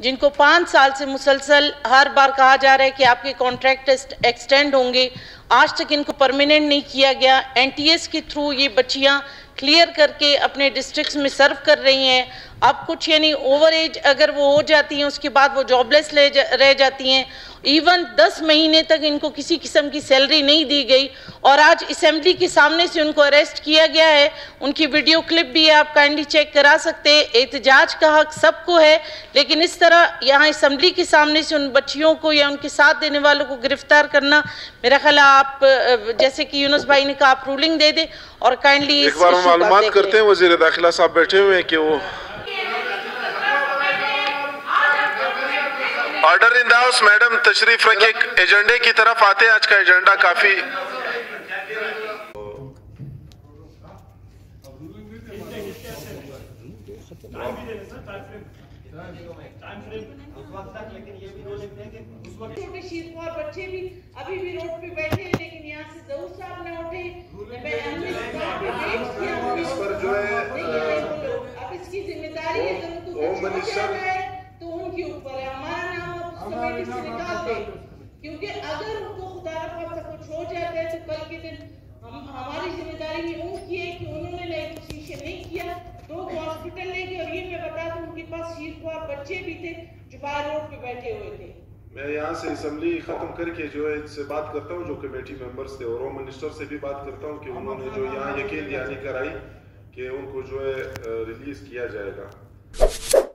जिनको 5 साल से मुसलसल हर बार कहा जा रहा है कि आपके कॉन्ट्रैक्ट एक्सटेंड होंगे, आज तक इनको परमानेंट नहीं किया गया। एनटीएस के थ्रू ये बच्चियां क्लियर करके अपने डिस्ट्रिक्ट्स में सर्व कर रही हैं। अब कुछ यानी ओवर एज अगर वो हो जाती हैं उसके बाद वो जॉबलेस रह जाती हैं। इवन 10 महीने तक इनको किसी किस्म की सैलरी नहीं दी गई और आज असेंबली के सामने से उनको अरेस्ट किया गया है। उनकी वीडियो क्लिप भी है, आप काइंडली चेक करा सकते हैं। एहतजाज का हक सबको है, लेकिन इस तरह यहाँ असेंबली के सामने से उन बच्चियों को या उनके साथ देने वालों को गिरफ्तार करना, मेरा ख्याल आप जैसे कि यूनुस भाई ने कहा, आप रूलिंग दे दे और काइंडली एक बार मालूमात करते हैं। वज़ीर दाखिला साहब बैठे हुए हैं कि वो order in the house. Madam तशरीफ रखिए, एजेंडे की तरफ आते हैं। आज का एजेंडा काफी छोटे शीरख्वार बच्चे भी अभी भी रोड पे बैठे हैं, लेकिन यहाँ से ज़रूर साहब न उठे। इस पर जो है अब इसकी जिम्मेदारी है, तो उनके ऊपर है। हमारा नाम कमेटी से निकाल दे, क्योंकि अगर उनको खुदा न खास्ता कुछ हो जाता है तो कल के दिन हमारी जिम्मेदारी भी उनकी है कि उन्होंने नेगोशिएशन नहीं किया, तो हॉस्पिटल ले गए। और ये मैं बता दूं, उनके पास शीरख्वार बच्चे भी थे जो बाहर रोड पे बैठे हुए थे। मैं यहाँ से असेंबली खत्म करके जो है इससे बात करता हूँ जो कमेटी मेंबर्स थे, और होम मिनिस्टर से भी बात करता हूँ कि उन्होंने जो यहाँ यकीन दहानी कराई कि उनको जो है रिलीज किया जाएगा।